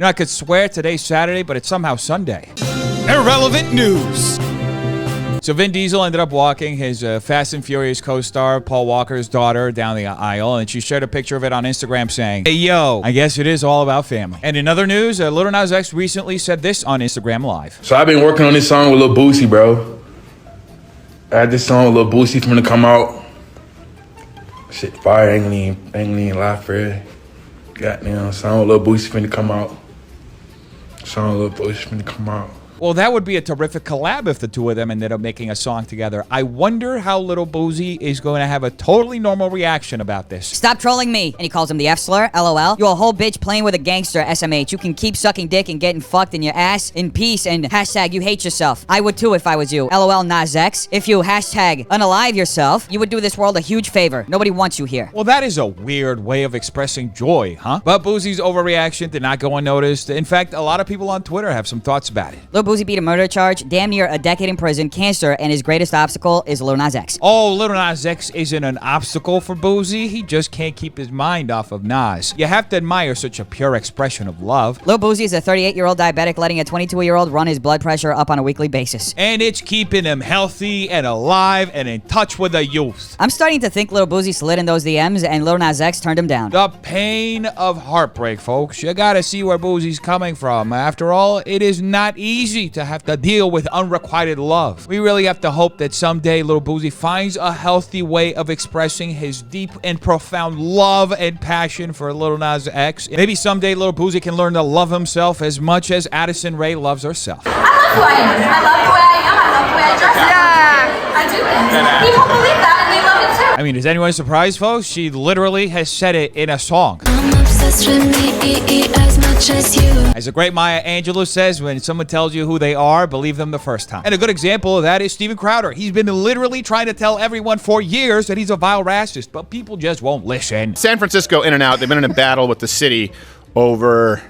You know, I could swear today's Saturday, but it's somehow Sunday. Irrelevant news. So Vin Diesel ended up walking his Fast and Furious co-star Paul Walker's daughter down the aisle, and she shared a picture of it on Instagram saying, "Hey, yo, I guess it is all about family." And in other news, Lil Nas X recently said this on Instagram Live. So I've been working on this song with Lil Boosie, bro. I had this song with Lil Boosie for him to come out. Shit, fire, ain't even lie, Fred. Goddamn, song with Lil Boosie finna come out. Song with Lil Boosie finna come out. Well, that would be a terrific collab if the two of them ended up making a song together. I wonder how Lil Boosie is going to have a totally normal reaction about this. Stop trolling me. And he calls him the F-slur, LOL. You a whole bitch playing with a gangster, SMH. You can keep sucking dick and getting fucked in your ass in peace and hashtag you hate yourself. I would too if I was you. LOL Nas X. If you hashtag unalive yourself, you would do this world a huge favor. Nobody wants you here. Well, that is a weird way of expressing joy, huh? But Boosie's overreaction did not go unnoticed. In fact, a lot of people on Twitter have some thoughts about it. Lil Boosie beat a murder charge, damn near a decade in prison, cancer, and his greatest obstacle is Lil Nas X. Oh, Lil Nas X isn't an obstacle for Boosie. He just can't keep his mind off of Nas. You have to admire such a pure expression of love. Lil Boosie is a 38-year-old diabetic letting a 22-year-old run his blood pressure up on a weekly basis. And it's keeping him healthy and alive and in touch with the youth. I'm starting to think Lil Boosie slid in those DMs and Lil Nas X turned him down. The pain of heartbreak, folks. You gotta see where Boosie's coming from. After all, it is not easy to have to deal with unrequited love. We really have to hope that someday Lil Boosie finds a healthy way of expressing his deep and profound love and passion for Lil Nas X. Maybe someday Lil Boosie can learn to love himself as much as Addison Rae loves herself. I love who I am. I love who I am. I love who I dress. Yeah. I do it. People believe that and they love it too. I mean, is anyone surprised, folks? She literally has said it in a song. I'm obsessed with me as much as you. As the great Maya Angelou says, when someone tells you who they are, believe them the first time. And a good example of that is Steven Crowder. He's been literally trying to tell everyone for years that he's a vile racist, but people just won't listen. San Francisco, in and out, they've been in a battle with the city over,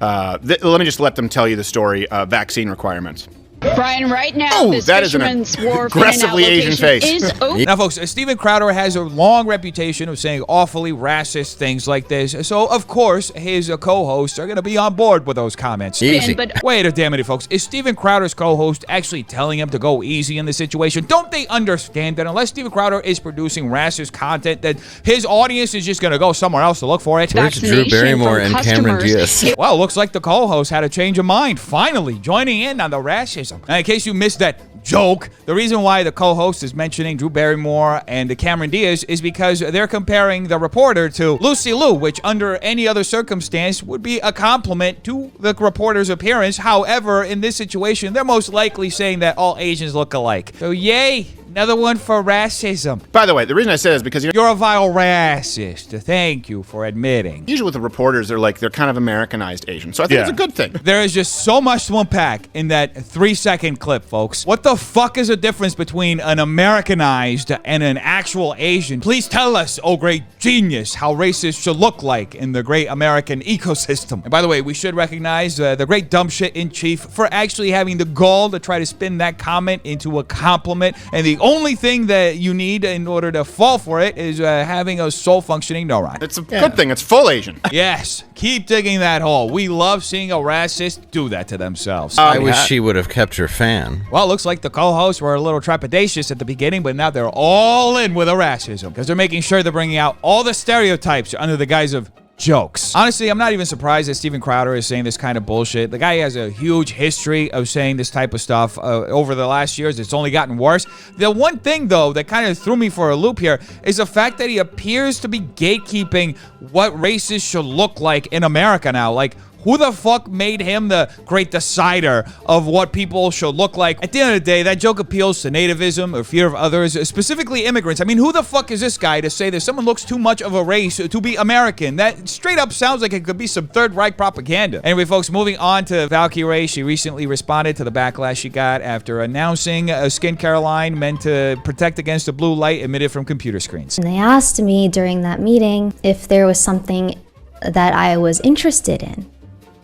let me just let them tell you the story, vaccine requirements. Brian, right now, this that is an Fisherman's Wharf aggressively Asian face. is open. Now, folks, Steven Crowder has a long reputation of saying awfully racist things like this, so of course his co-hosts are going to be on board with those comments. Easy. But Wait a damn minute, folks. Is Steven Crowder's co-host actually telling him to go easy in this situation? Don't they understand that unless Steven Crowder is producing racist content, that his audience is just going to go somewhere else to look for it? Where's Drew Barrymore and Cameron Diaz? Well, looks like the co-host had a change of mind, finally joining in on the racism. Now, in case you missed that joke, the reason why the co-host is mentioning Drew Barrymore and Cameron Diaz is because they're comparing the reporter to Lucy Liu, which under any other circumstance would be a compliment to the reporter's appearance. However, in this situation, they're most likely saying that all Asians look alike. So yay, another one for racism. By the way, the reason I say that is because You're a vile racist. Thank you for admitting. usually with the reporters, they're kind of Americanized Asian. So I think it's a good thing. There is just so much to unpack in that 3-second clip, folks. What the fuck is the difference between an Americanized and an actual Asian? Please tell us, oh great genius, how racists should look like in the great American ecosystem. And by the way, we should recognize the great dumb shit in chief for actually having the gall to try to spin that comment into a compliment. And the only thing that you need in order to fall for it is having a soul-functioning neuron. It's a good thing. It's full Asian. Yes, keep digging that hole. We love seeing a racist do that to themselves. I wish she would have kept her fan. Well, it looks like the co-hosts were a little trepidatious at the beginning, but now they're all in with the racism because they're making sure they're bringing out all the stereotypes under the guise of jokes. Honestly, I'm not even surprised that Steven Crowder is saying this kind of bullshit. The guy has a huge history of saying this type of stuff over the last years. It's only gotten worse. The one thing, though, that kind of threw me for a loop here is the fact that he appears to be gatekeeping what races should look like in America now. Like, who the fuck made him the great decider of what people should look like? At the end of the day, that joke appeals to nativism or fear of others, specifically immigrants. I mean, who the fuck is this guy to say that someone looks too much of a race to be American? That straight up sounds like it could be some Third Reich propaganda. Anyway, folks, moving on to Valkyrae. She recently responded to the backlash she got after announcing a skincare line meant to protect against the blue light emitted from computer screens. And they asked me during that meeting if there was something that I was interested in.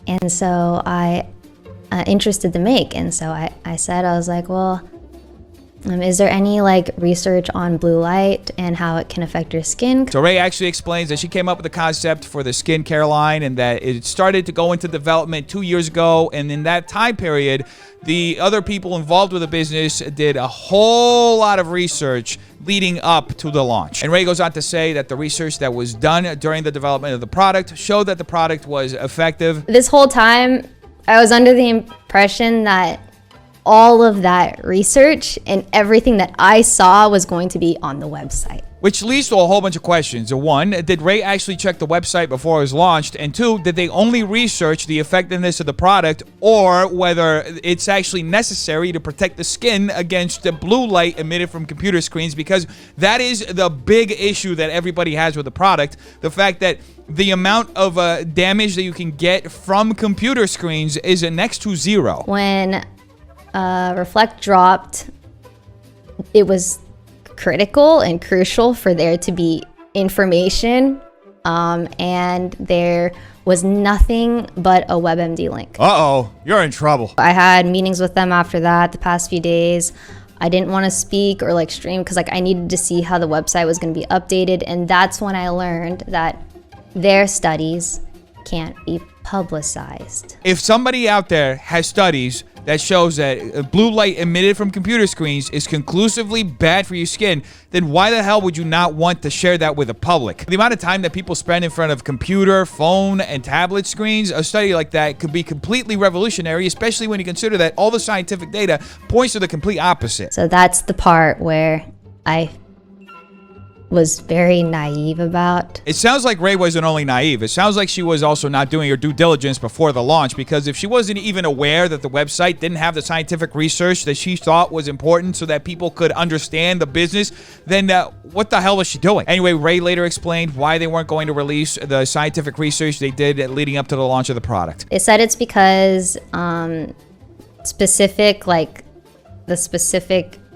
And so I interested to make. And so I said, I was like, well, Is there any like research on blue light and how it can affect your skin? So Ray actually explains that she came up with the concept for the skincare line and that it started to go into development 2 years ago. And in that time period, the other people involved with the business did a whole lot of research leading up to the launch. And Ray goes on to say that the research that was done during the development of the product showed that the product was effective. This whole time, I was under the impression that all of that research and everything that I saw was going to be on the website. Which leads to a whole bunch of questions. One, did Ray actually check the website before it was launched? And two, did they only research the effectiveness of the product or whether it's actually necessary to protect the skin against the blue light emitted from computer screens? Because that is the big issue that everybody has with the product. The fact that the amount of damage that you can get from computer screens is next to zero. When Reflect dropped, it was critical and crucial for there to be information, and there was nothing but a WebMD link. Uh-oh, you're in trouble. I had meetings with them after that the past few days. I didn't want to speak or like stream because like I needed to see how the website was going to be updated, and that's when I learned that their studies can't be publicized. If somebody out there has studies that shows that blue light emitted from computer screens is conclusively bad for your skin, then why the hell would you not want to share that with the public? The amount of time that people spend in front of computer, phone, and tablet screens, a study like that could be completely revolutionary, especially when you consider that all the scientific data points to the complete opposite. So that's the part where I was very naive about. It sounds like Ray wasn't only naive. It sounds like she was also not doing her due diligence before the launch, because if she wasn't even aware that the website didn't have the scientific research that she thought was important so that people could understand the business, then what the hell was she doing? Anyway, Ray later explained why they weren't going to release the scientific research they did leading up to the launch of the product. They said it's because the specific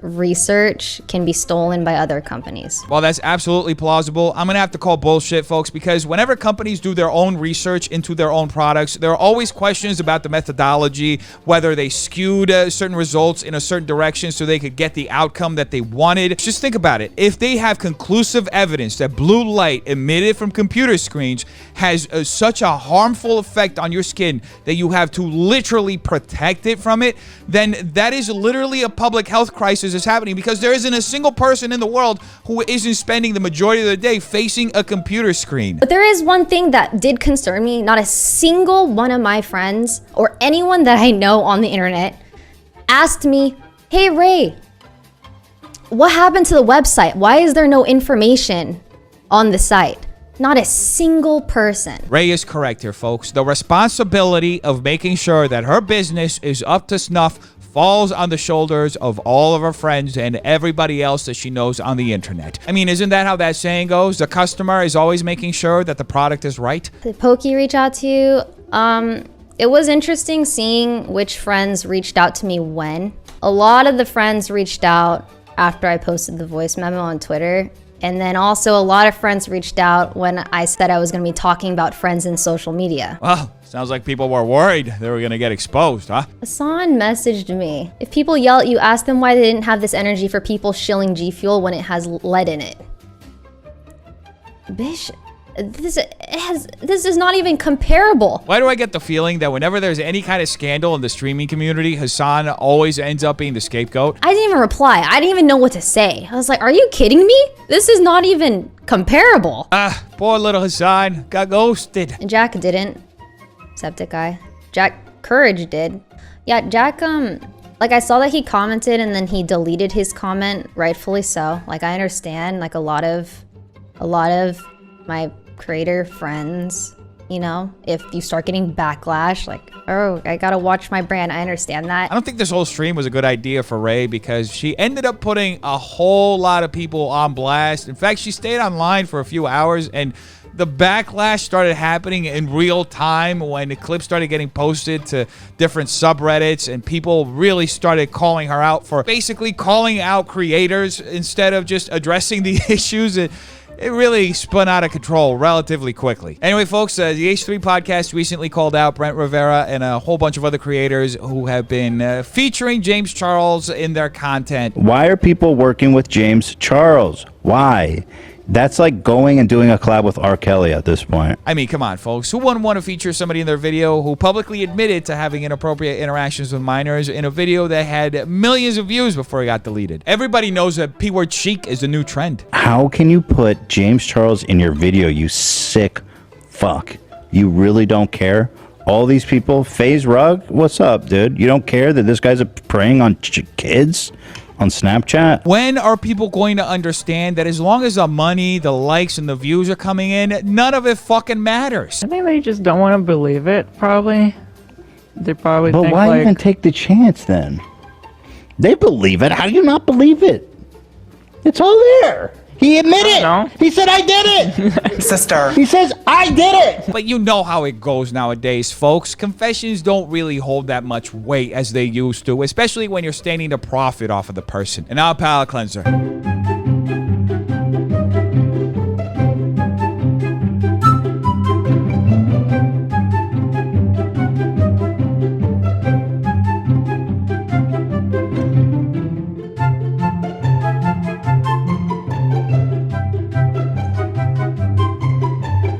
research can be stolen by other companies. Well, that's absolutely plausible. I'm gonna have to call bullshit, folks, because whenever companies do their own research into their own products, there are always questions about the methodology, whether they skewed certain results in a certain direction so they could get the outcome that they wanted. Just think about it. If they have conclusive evidence that blue light emitted from computer screens has such a harmful effect on your skin that you have to literally protect it from it, then that is literally a public health crisis is happening, because there isn't a single person in the world who isn't spending the majority of the day facing a computer screen. But there is one thing that did concern me. Not a single one of my friends or anyone that I know on the internet asked me, "Hey Ray, what happened to the website? Why is there no information on the site?" Not a single person. Ray is correct here, folks. The responsibility of making sure that her business is up to snuff falls on the shoulders of all of her friends and everybody else that she knows on the internet. I mean, isn't that how that saying goes? The customer is always making sure that the product is right. Did Pokey reach out to you? It was interesting seeing which friends reached out to me when. A lot of the friends reached out after I posted the voice memo on Twitter. And then also a lot of friends reached out when I said I was going to be talking about friends in social media. Well, sounds like people were worried they were going to get exposed, huh? Hasan messaged me. If people yell at you, ask them why they didn't have this energy for people shilling G Fuel when it has lead in it. Bish, this is not even comparable. Why do I get the feeling that whenever there's any kind of scandal in the streaming community, Hasan always ends up being the scapegoat? I didn't even reply. I didn't even know what to say. I was like, are you kidding me? This is not even comparable. Poor little Hasan got ghosted. And Jack didn't. Jacksepticeye. Jack Courage did. Yeah, Jack, like I saw that he commented and then he deleted his comment, rightfully so. Like I understand, like a lot of my creator friends, you know, if you start getting backlash, like, oh, I gotta watch my brand, I understand that. I don't think this whole stream was a good idea for Ray because she ended up putting a whole lot of people on blast. In fact, she stayed online for a few hours and the backlash started happening in real time when the clips started getting posted to different subreddits and people really started calling her out for basically calling out creators instead of just addressing the issues. it really spun out of control relatively quickly. Anyway, folks, the H3 podcast recently called out Brent Rivera and a whole bunch of other creators who have been featuring James Charles in their content. Why are people working with James Charles? Why? That's like going and doing a collab with R. Kelly at this point. I mean, come on, folks. Who wouldn't want to feature somebody in their video who publicly admitted to having inappropriate interactions with minors in a video that had millions of views before it got deleted? Everybody knows that P-word chic is the new trend. How can you put James Charles in your video, you sick fuck? You really don't care? All these people, FaZe Rug, what's up, dude? You don't care that this guy's preying on kids on Snapchat? When are people going to understand that as long as the money, the likes, and the views are coming in, none of it fucking matters? I think they just don't want to believe it, probably. They probably But think why like... even take the chance then? They believe it. How do you not believe it? It's all there. He admitted. He said, I did it. Sister. He says, I did it. But you know how it goes nowadays, folks. Confessions don't really hold that much weight as they used to, especially when you're standing to profit off of the person. And now a palate cleanser.